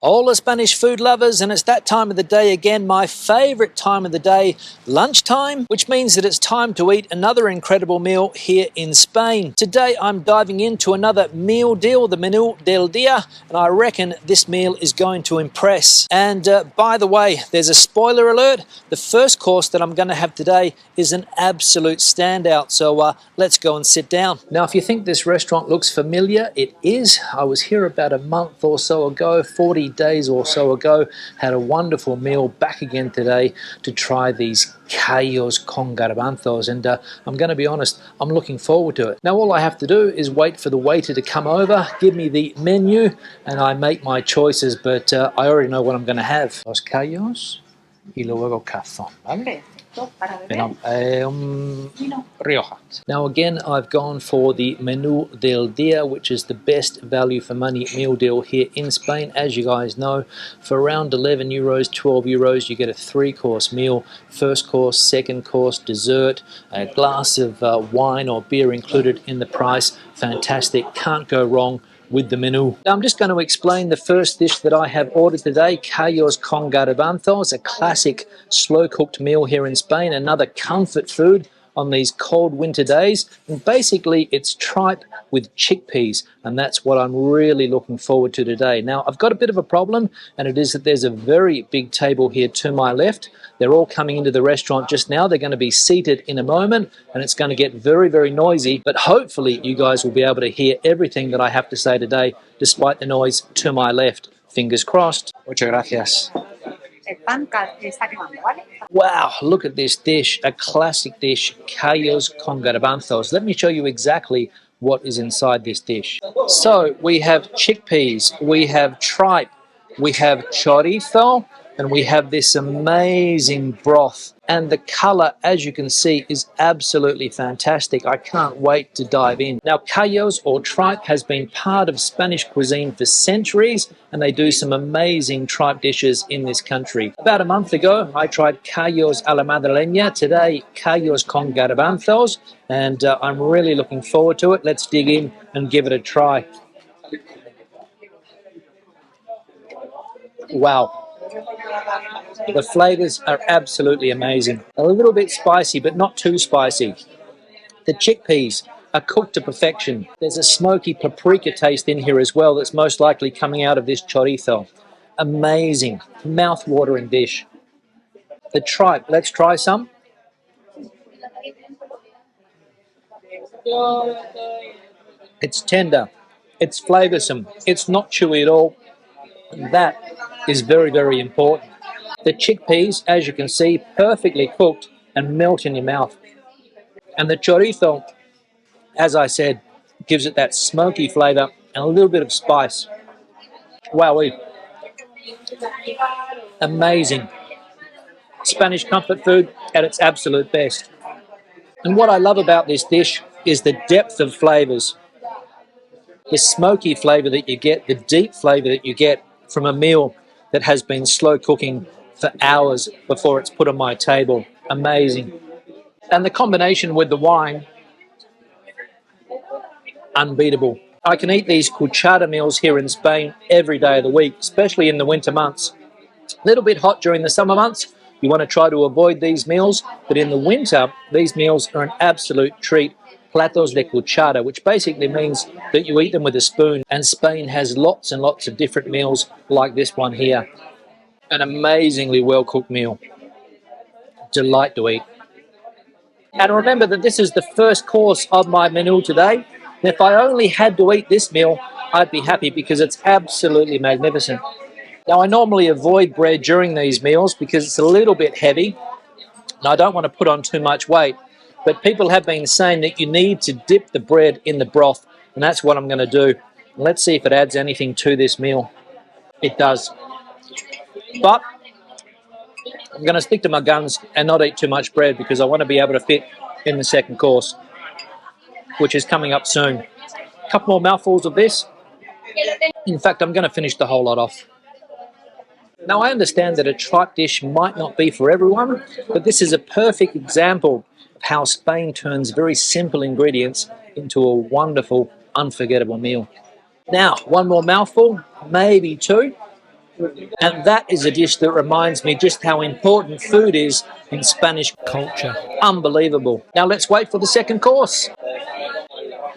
All the Spanish food lovers, and it's that time of the day again, my favorite time of the day, lunchtime, which means that it's time to eat another incredible meal here in Spain. Today I'm diving into another meal deal, the Menú del Día, and I reckon this meal is going to impress. And by the way, there's a spoiler alert. The first course that I'm going to have today is an absolute standout, so let's go and sit down. Now, if you think this restaurant looks familiar, it is. I was here about a month or so ago, 40 days or so ago, had a wonderful meal, back again today to try these Callos con Garbanzos, and I'm going to be honest, I'm looking forward to it. Now all I have to do is wait for the waiter to come over, give me the menu, and I make my choices, but I already know what I'm going to have. Los Callos y luego cazón, ¿vale? Rioja. Now again, I've gone for the Menú del Día, which is the best value for money meal deal here in Spain. As you guys know, for around 11 euros, 12 euros, you get a 3-course meal, first course, second course, dessert, a glass of wine or beer included in the price. Fantastic, can't go wrong with the menu. Now I'm just going to explain the first dish that I have ordered today, Callos con Garbanzos, a classic slow-cooked meal here in Spain, another comfort food on these cold winter days. And basically it's tripe with chickpeas, and that's what I'm really looking forward to today. Now I've got a bit of a problem, and it is that there's a very big table here to my left. They're all coming into the restaurant just now. They're going to be seated in a moment, and it's going to get very, very noisy, but hopefully you guys will be able to hear everything that I have to say today, despite the noise to my left. Fingers crossed. Muchas gracias. Wow, look at this dish, a classic dish, Callos con Garbanzos. Let me show you exactly what is inside this dish. So we have chickpeas, we have tripe, we have chorizo, and we have this amazing broth. And the color, as you can see, is absolutely fantastic. I can't wait to dive in. Now, Callos or tripe has been part of Spanish cuisine for centuries, and they do some amazing tripe dishes in this country. About a month ago, I tried Callos a la madrileña. Today, Callos con Garbanzos, and I'm really looking forward to it. Let's dig in and give it a try. Wow. The flavors are absolutely amazing. A little bit spicy, but not too spicy. The chickpeas are cooked to perfection. There's a smoky paprika taste in here as well that's most likely coming out of this chorizo. Amazing, mouth-watering dish. The tripe, let's try some. It's tender, it's flavoursome, it's not chewy at all. That is very, very important. The chickpeas, as you can see, perfectly cooked and melt in your mouth. And the chorizo, as I said, gives it that smoky flavour and a little bit of spice. Wowee. Amazing. Spanish comfort food at its absolute best. And what I love about this dish is the depth of flavours. The smoky flavour that you get, the deep flavour that you get from a meal that has been slow cooking for hours before it's put on my table. Amazing. And the combination with the wine, unbeatable. I can eat these cuchara meals here in Spain every day of the week, especially in the winter months. A little bit hot during the summer months. You want to try to avoid these meals, but in the winter, these meals are an absolute treat. Platos de cuchara, which basically means that you eat them with a spoon, and Spain has lots and lots of different meals like this one here. An amazingly well-cooked meal. Delight to eat. And remember that this is the first course of my menu today. And if I only had to eat this meal, I'd be happy because it's absolutely magnificent. Now, I normally avoid bread during these meals because it's a little bit heavy, and I don't want to put on too much weight. But people have been saying that you need to dip the bread in the broth, and that's what I'm going to do. Let's see if it adds anything to this meal. It does. But I'm going to stick to my guns and not eat too much bread because I want to be able to fit in the second course, which is coming up soon. A couple more mouthfuls of this. In fact, I'm going to finish the whole lot off. Now, I understand that a tripe dish might not be for everyone, but this is a perfect example of how Spain turns very simple ingredients into a wonderful, unforgettable meal. Now, one more mouthful, maybe two. And that is a dish that reminds me just how important food is in Spanish culture. Unbelievable. Now let's wait for the second course.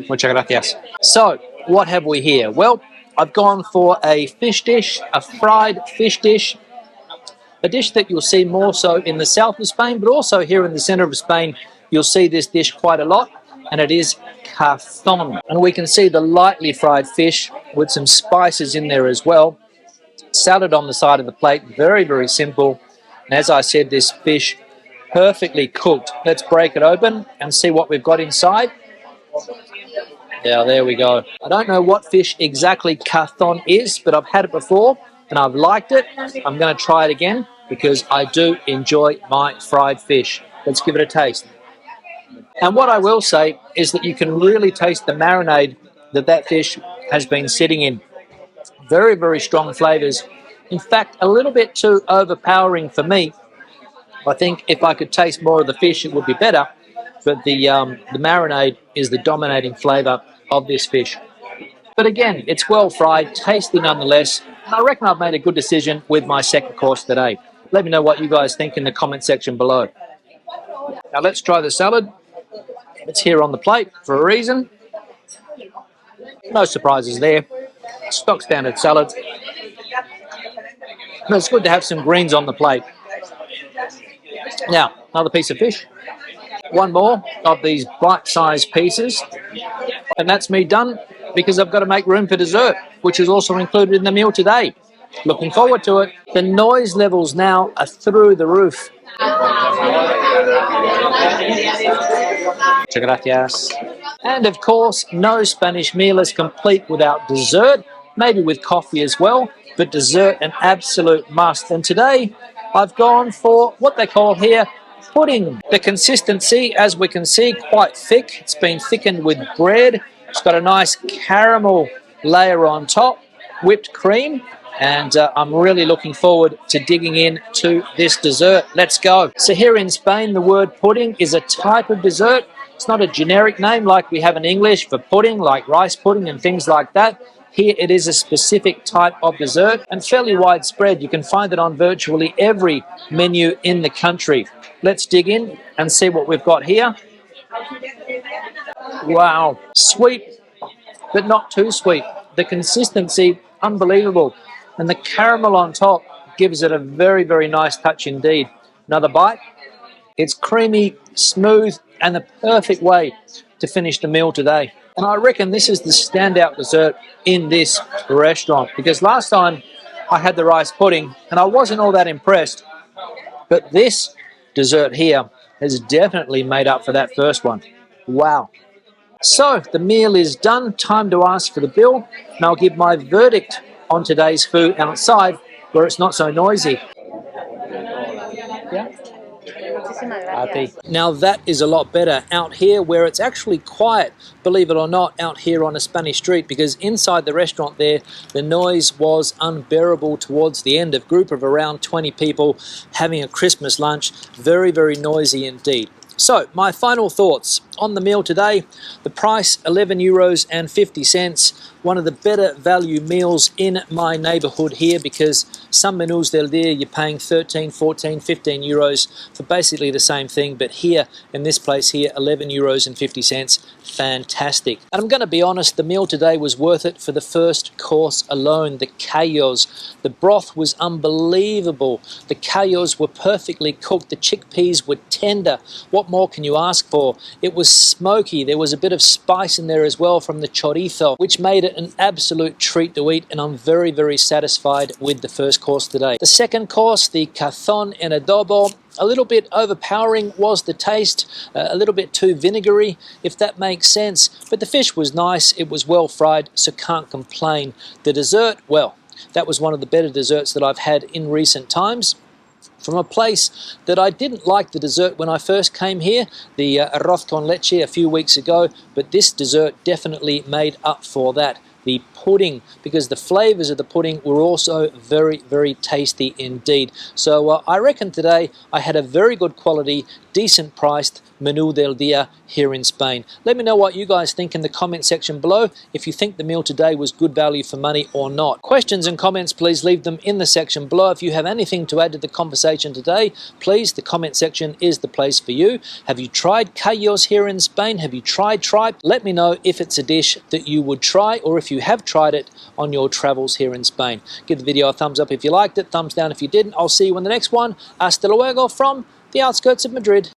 Muchas gracias. So, what have we here? Well, I've gone for a fish dish, a fried fish dish, a dish that you'll see more so in the south of Spain, but also here in the center of Spain, you'll see this dish quite a lot, and it is cazón. And we can see the lightly fried fish with some spices in there as well. Salad on the side of the plate, very, very simple. And as I said, this fish perfectly cooked. Let's break it open and see what we've got inside. Yeah, there we go. I don't know what fish exactly cazón is, but I've had it before and I've liked it. I'm going to try it again because I do enjoy my fried fish. Let's give it a taste. And what I will say is that you can really taste the marinade that fish has been sitting in. Very, very strong flavours. In fact, a little bit too overpowering for me. I think if I could taste more of the fish, it would be better. But the marinade is the dominating flavour of this fish. But again, it's well fried, tasty nonetheless. And I reckon I've made a good decision with my second course today. Let me know what you guys think in the comment section below. Now let's try the salad. It's here on the plate for a reason. No surprises there. Stock standard salad. But it's good to have some greens on the plate. Now, another piece of fish. One more of these bite-sized pieces. And that's me done because I've got to make room for dessert, which is also included in the meal today. Looking forward to it. The noise levels now are through the roof. Muchas gracias. And of course, no Spanish meal is complete without dessert, maybe with coffee as well, but dessert an absolute must. And today I've gone for what they call here pudding. The consistency, as we can see, quite thick. It's been thickened with bread. It's got a nice caramel layer on top, whipped cream, and I'm really looking forward to digging into this dessert. Let's go. So here in Spain, the word pudding is a type of dessert. It's not a generic name like we have in English for pudding, like rice pudding and things like that. Here it is a specific type of dessert and fairly widespread. You can find it on virtually every menu in the country. Let's dig in and see what we've got here. Wow, sweet, but not too sweet. The consistency, unbelievable. And the caramel on top gives it a very, very nice touch indeed. Another bite. It's creamy, smooth, and the perfect way to finish the meal today. And I reckon this is the standout dessert in this restaurant, because last time I had the rice pudding and I wasn't all that impressed, but this dessert here has definitely made up for that first one. Wow. So the meal is done, time to ask for the bill, and I'll give my verdict on today's food outside where it's not so noisy. Yeah. Now that is a lot better out here where it's actually quiet, believe it or not, out here on a Spanish street, because inside the restaurant there the noise was unbearable towards the end. A group of around 20 people having a Christmas lunch, very, very noisy indeed. So my final thoughts on the meal today. The price, €11.50, one of the better value meals in my neighborhood here, because some menus del dia you're paying 13, 14, 15 euros for basically the same thing, but here in this place here, €11.50, fantastic. And I'm going to be honest, the meal today was worth it for the first course alone, the Callos. The broth was unbelievable. The Callos were perfectly cooked. The chickpeas were tender. What more can you ask for? It was smoky. There was a bit of spice in there as well from the chorizo, which made it an absolute treat to eat, and I'm very, very satisfied with the first course today. The second course, the cazón en adobo, a little bit overpowering was the taste, a little bit too vinegary, if that makes sense, but the fish was nice, it was well fried, so can't complain. The dessert, well, that was one of the better desserts that I've had in recent times, from a place that I didn't like the dessert when I first came here, the arroz con leche a few weeks ago, but this dessert definitely made up for that. the pudding, because the flavors of the pudding were also very, very tasty indeed. So I reckon today I had a very good quality, decent priced menú del dia here in Spain. Let me know what you guys think in the comment section below, if you think the meal today was good value for money or not. Questions and comments, please leave them in the section below. If you have anything to add to the conversation today, please, the comment section is the place for you. Have you tried Callos here in Spain? Have you tried tripe? Let me know if it's a dish that you would try, or if you have tried it on your travels here in Spain. Give the video a thumbs up if you liked it, thumbs down if you didn't. I'll see you in the next one. Hasta luego from the outskirts of Madrid.